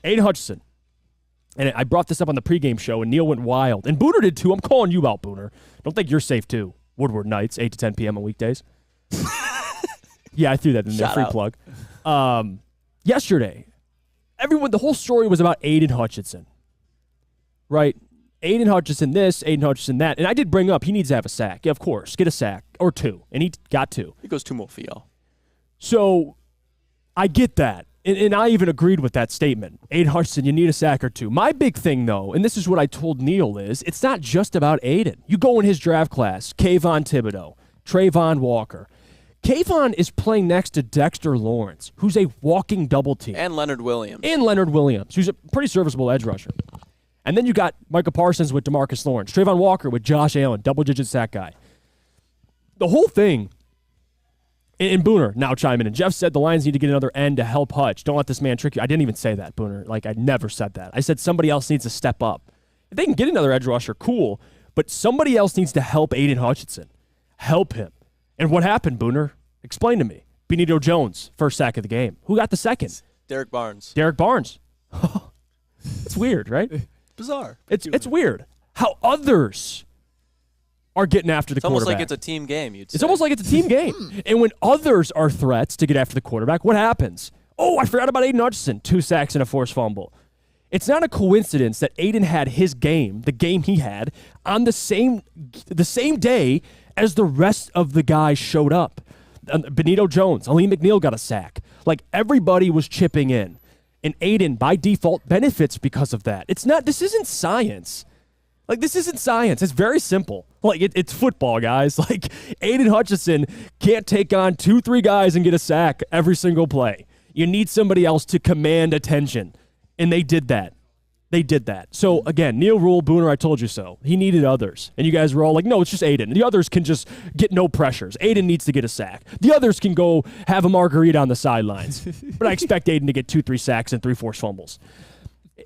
Aidan Hutchinson. And I brought this up on the pregame show, and Neil went wild. And Booner did too. I'm calling you out, Booner. Don't think you're safe too. Woodward nights, 8 to 10 p.m. on weekdays. Yeah, I threw that in there. Free plug. Yesterday, the whole story was about Aidan Hutchinson. Right? Aidan Hutchinson this, Aidan Hutchinson that. And I did bring up he needs to have a sack. Yeah, of course. Get a sack. Or 2. And he got 2. He goes 2 more for y'all. So I get that. And I even agreed with that statement. Aidan Hutchinson, you need a sack or 2. My big thing, though, and this is what I told Neil, is it's not just about Aidan. You go in his draft class, Kayvon Thibodeau, Trayvon Walker. Kayvon is playing next to Dexter Lawrence, who's a walking double team. And Leonard Williams. Who's a pretty serviceable edge rusher. And then you got Micah Parsons with DeMarcus Lawrence, Trayvon Walker with Josh Allen, double-digit sack guy. The whole thing. And Booner now chime in. And Jeff said the Lions need to get another end to help Hutch. Don't let this man trick you. I didn't even say that, Booner. Like, I never said that. I said somebody else needs to step up. If they can get another edge rusher, cool. But somebody else needs to help Aidan Hutchinson. Help him. And what happened, Booner? Explain to me. Benito Jones, first sack of the game. Who got the second? Derek Barnes. Derek Barnes. It's weird, right? Bizarre. It's weird how others are getting after the quarterback. It's almost like it's a team game, you'd say. It's almost like it's a team game. And when others are threats to get after the quarterback, what happens? Oh, I forgot about Aidan Hutchinson. 2 sacks and a forced fumble. It's not a coincidence that Aidan had his game, the game he had, on the same day as the rest of the guys showed up. Benito Jones, Ali McNeil got a sack. Like, everybody was chipping in. And Aidan, by default, benefits because of that. This isn't science. Like, this isn't science. It's very simple. Like, it's football, guys. Like, Aidan Hutchinson can't take on 2-3 guys and get a sack every single play. You need somebody else to command attention. And they did that. So, again, Neil Rule, Booner, I told you so. He needed others. And you guys were all like, no, it's just Aidan. The others can just get no pressures. Aidan needs to get a sack. The others can go have a margarita on the sidelines. But I expect Aidan to get 2-3 sacks and 3 forced fumbles.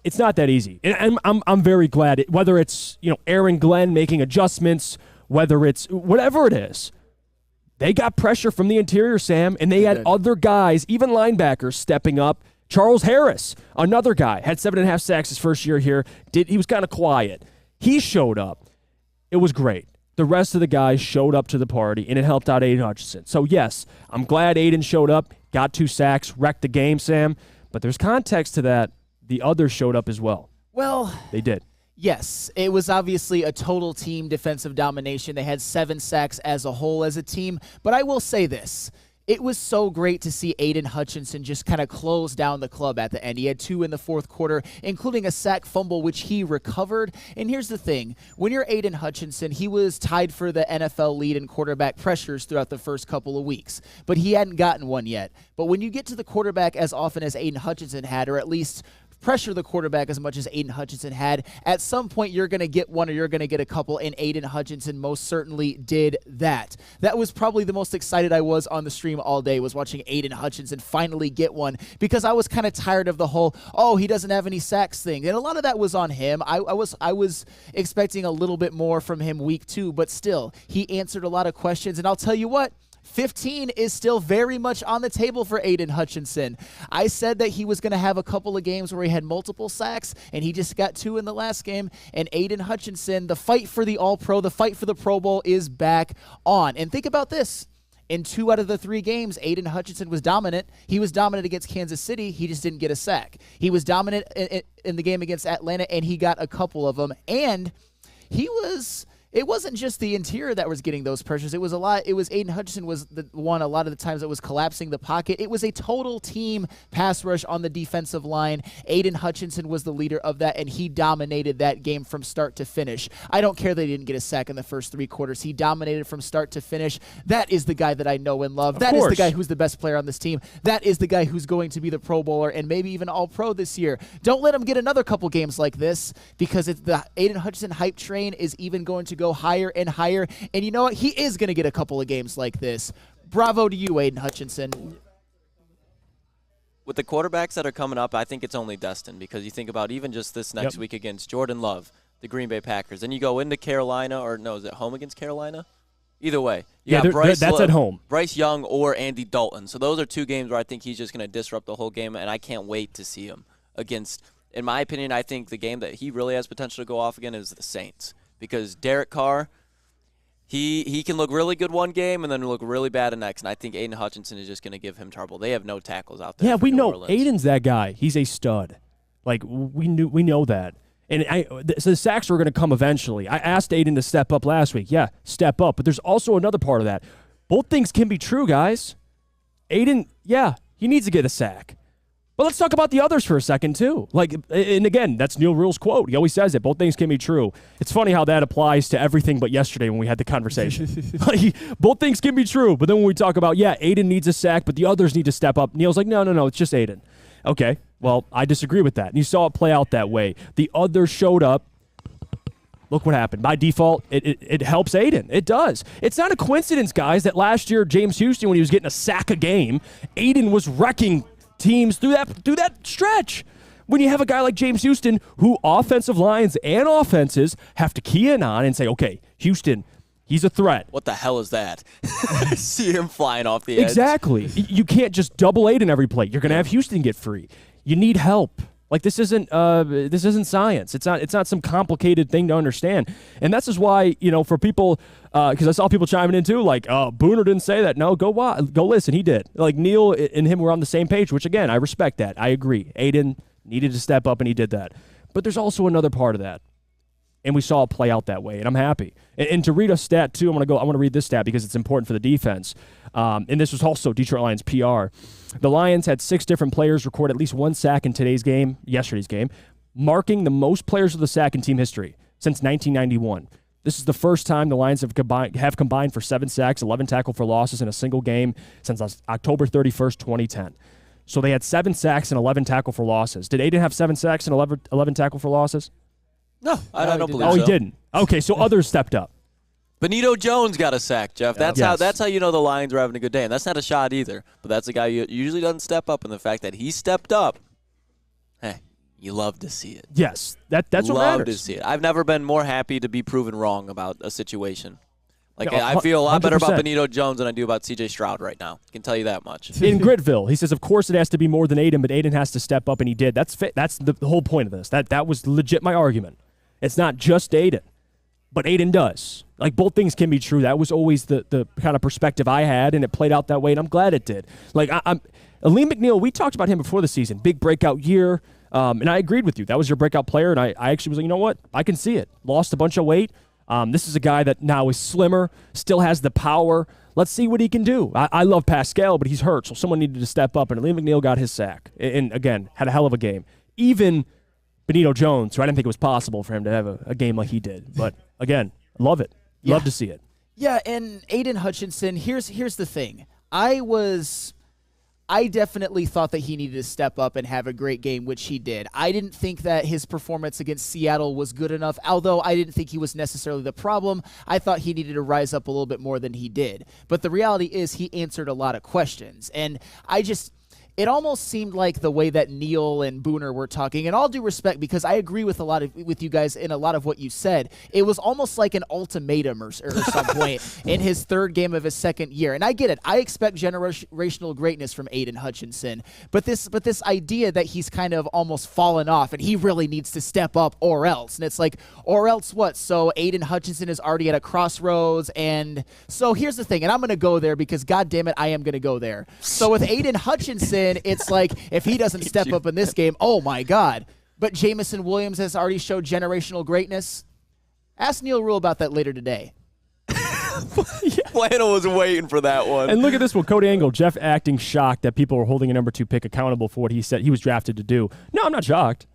It's not that easy. And I'm very glad, whether it's, Aaron Glenn making adjustments, whether it's whatever it is, they got pressure from the interior, Sam, and they had other guys, even linebackers, stepping up. Charles Harris, another guy, had 7.5 sacks his first year here. He was kind of quiet. He showed up. It was great. The rest of the guys showed up to the party, and it helped out Aidan Hutchinson. So, yes, I'm glad Aidan showed up, got 2 sacks, wrecked the game, Sam. But there's context to that. The others showed up as well. Well, they did. Yes, it was obviously a total team defensive domination. They had 7 sacks as a whole as a team. But I will say this. It was so great to see Aidan Hutchinson just kind of close down the club at the end. He had 2 in the fourth quarter, including a sack fumble, which he recovered. And here's the thing. When you're Aidan Hutchinson, he was tied for the NFL lead in quarterback pressures throughout the first couple of weeks. But he hadn't gotten one yet. But when you get to the quarterback as often as Aidan Hutchinson had, or at least pressure the quarterback as much as Aidan Hutchinson had, at some point you're going to get one or you're going to get a couple, and Aidan Hutchinson most certainly did that. That was probably the most excited I was on the stream all day, was watching Aidan Hutchinson finally get one, because I was kind of tired of the whole, he doesn't have any sacks thing. And a lot of that was on him. I was expecting a little bit more from him week 2, but still, he answered a lot of questions, and I'll tell you what, 15 is still very much on the table for Aidan Hutchinson. I said that he was going to have a couple of games where he had multiple sacks, and he just got 2 in the last game. And Aidan Hutchinson, the fight for the All-Pro, the fight for the Pro Bowl is back on. And think about this. In 2 out of the 3 games, Aidan Hutchinson was dominant. He was dominant against Kansas City. He just didn't get a sack. He was dominant in the game against Atlanta, and he got a couple of them. And it wasn't just the interior that was getting those pressures. It was Aidan Hutchinson was the one a lot of the times that was collapsing the pocket. It was a total team pass rush on the defensive line. Aidan Hutchinson was the leader of that, and he dominated that game from start to finish. I don't care that he didn't get a sack in the first 3 quarters. He dominated from start to finish. That is the guy that I know and love. That is the guy who's the best player on this team. That is the guy who's going to be the Pro Bowler and maybe even All-Pro this year. Don't let him get another couple games like this, because the Aidan Hutchinson hype train is even going to go higher and higher. And you know what? He is going to get a couple of games like this. Bravo to you, Aidan Hutchinson. With the quarterbacks that are coming up, I think it's only destined, because you think about even just this next week against Jordan Love, the Green Bay Packers. Then you go into Carolina, or no, is it home against Carolina? Either way. That's at home. Bryce Young or Andy Dalton. So those are 2 games where I think he's just going to disrupt the whole game, and I can't wait to see him. against, in my opinion, I think the game that he really has potential to go off again is the Saints. Because Derek Carr, he can look really good one game and then look really bad the next. And I think Aidan Hutchinson is just going to give him trouble. They have no tackles out there. Yeah, we New know Orleans. Aidan's that guy. He's a stud. Like, we know that. And so the sacks were going to come eventually. I asked Aidan to step up last week. Yeah, step up. But there's also another part of that. Both things can be true, guys. Aidan, yeah, he needs to get a sack. But let's talk about the others for a second, too. Like, and again, that's Neil Rule's quote. He always says it. Both things can be true. It's funny how that applies to everything but yesterday when we had the conversation. Like, both things can be true. But then when we talk about, yeah, Aidan needs a sack, but the others need to step up, Neil's like, no, it's just Aidan. Okay, well, I disagree with that. And you saw it play out that way. The others showed up. Look what happened. By default, it helps Aidan. It does. It's not a coincidence, guys, that last year James Houston, when he was getting a sack a game, Aidan was wrecking teams through that stretch. When you have a guy like James Houston, who offensive lines and offenses have to key in on and say, okay, Houston, he's a threat. What the hell is that? See him flying off the edge. Exactly. You can't just double Aidan every play. You're going to have Houston get free. You need help. Like, this isn't science. It's not some complicated thing to understand. And that's just why, for people, because I saw people chiming in too, like, Booner didn't say that. No, go listen. He did. Like, Neil and him were on the same page, which, again, I respect that. I agree. Aidan needed to step up, and he did that. But there's also another part of that. And we saw it play out that way, and I'm happy. And to read a stat, too, I want to read this stat because it's important for the defense. And this was also Detroit Lions PR. The Lions had 6 different players record at least one sack in yesterday's game, marking the most players with a sack in team history since 1991. This is the first time the Lions have combined for 7 sacks, 11 tackle for losses in a single game since October 31st, 2010. So they had 7 sacks and 11 tackle for losses. Did Aidan have 7 sacks and 11 tackle for losses? No, I don't believe so. Oh, he didn't. Okay, so others stepped up. Benito Jones got a sack, Jeff. That's how you know the Lions were having a good day. And that's not a shot either. But that's a guy who usually doesn't step up. And the fact that he stepped up, you love to see it. Yes, that's what matters. Love to see it. I've never been more happy to be proven wrong about a situation. Like, I feel a lot better about Benito Jones than I do about C.J. Stroud right now. I can tell you that much. In Gritville, he says, of course it has to be more than Aidan, but Aidan has to step up, and he did. That's the whole point of this. That was legit my argument. It's not just Aidan, but Aidan does. Like, both things can be true. That was always the kind of perspective I had, and it played out that way, and I'm glad it did. Like, Aleem McNeil, we talked about him before the season. Big breakout year, and I agreed with you. That was your breakout player, and I actually was like, you know what? I can see it. Lost a bunch of weight. This is a guy that now is slimmer, still has the power. Let's see what he can do. I love Pascal, but he's hurt, so someone needed to step up, and Aleem McNeil got his sack. And again, had a hell of a game. Even Benito Jones, who I didn't think it was possible for him to have a game like he did. But again, love it. Yeah. Love to see it. Yeah, and Aidan Hutchinson, here's the thing. I definitely thought that he needed to step up and have a great game, which he did. I didn't think that his performance against Seattle was good enough, although I didn't think he was necessarily the problem. I thought he needed to rise up a little bit more than he did. But the reality is he answered a lot of questions, and it almost seemed like the way that Neil and Booner were talking, and all due respect, because I agree with with you guys in a lot of what you said, it was almost like an ultimatum or some point in his 3rd game of his 2nd year. And I get it. I expect generational greatness from Aidan Hutchinson, but this idea that he's kind of almost fallen off and he really needs to step up or else. And it's like, or else what? So Aidan Hutchinson is already at a crossroads, and so here's the thing, and I'm going to go there because, God damn it, I am going to go there. So with Aidan Hutchinson, it's like, if he doesn't step up in this game, oh my God. But Jamison Williams has already showed generational greatness. Ask Neil Rule about that later today. Flannel was waiting for that one. And look at this one. Cody Angle, Jeff acting shocked that people were holding a number 2 pick accountable for what he said he was drafted to do. No, I'm not shocked.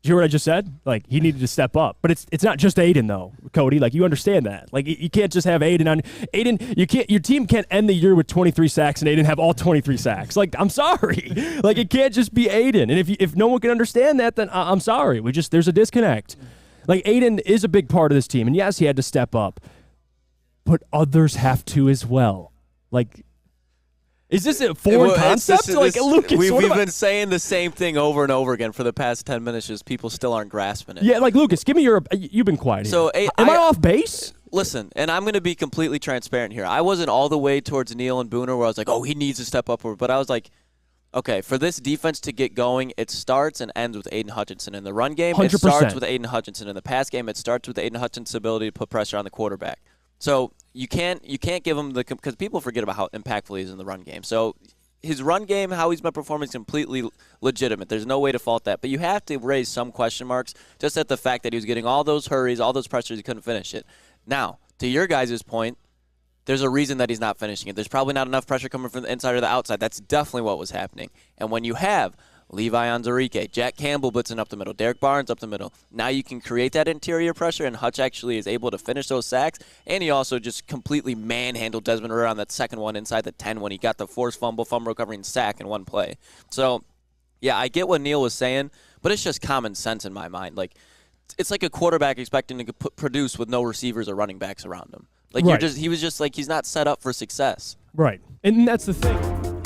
Did you hear what I just said? Like, he needed to step up. But it's not just Aidan, though, Cody. Like, you understand that. Like, you can't just have Aidan on. Aidan, your team can't end the year with 23 sacks and Aidan have all 23 sacks. Like, I'm sorry. Like, it can't just be Aidan. And if no one can understand that, then I'm sorry. There's a disconnect. Like, Aidan is a big part of this team. And yes, he had to step up. But others have to as well. Like, is this a foreign concept? Lucas, we've been saying the same thing over and over again for the past 10 minutes. Just people still aren't grasping it. Yeah, like, Lucas, give me you've been quiet here. So, am I off base? Listen, and I'm going to be completely transparent here. I wasn't all the way towards Neil and Booner where I was like, oh, he needs to step up. But I was like, Okay, for this defense to get going, it starts and ends with Aidan Hutchinson. In the run game, 100%. it starts with Aidan Hutchinson. In the pass game, it starts with Aidan Hutchinson's ability to put pressure on the quarterback. So you can't give him because people forget about how impactful he is in the run game. So his run game, how he's been performing, is completely legitimate. There's no way to fault that. But you have to raise some question marks just at the fact that he was getting all those hurries, all those pressures, he couldn't finish it. Now, to your guys' point, there's a reason that he's not finishing it. There's probably not enough pressure coming from the inside or the outside. That's definitely what was happening. And when you have Levi Onwuzurike, Jack Campbell blitzing up the middle, Derek Barnes up the middle, now you can create that interior pressure, and Hutch actually is able to finish those sacks. And he also just completely manhandled Desmond Ridder on that second one inside the 10 when he got the forced fumble recovery, and sack in one play. So, yeah, I get what Neil was saying, but it's just common sense in my mind. Like, it's like a quarterback expecting to produce with no receivers or running backs around him. Like, right. he was just like, he's not set up for success. Right. And that's the thing.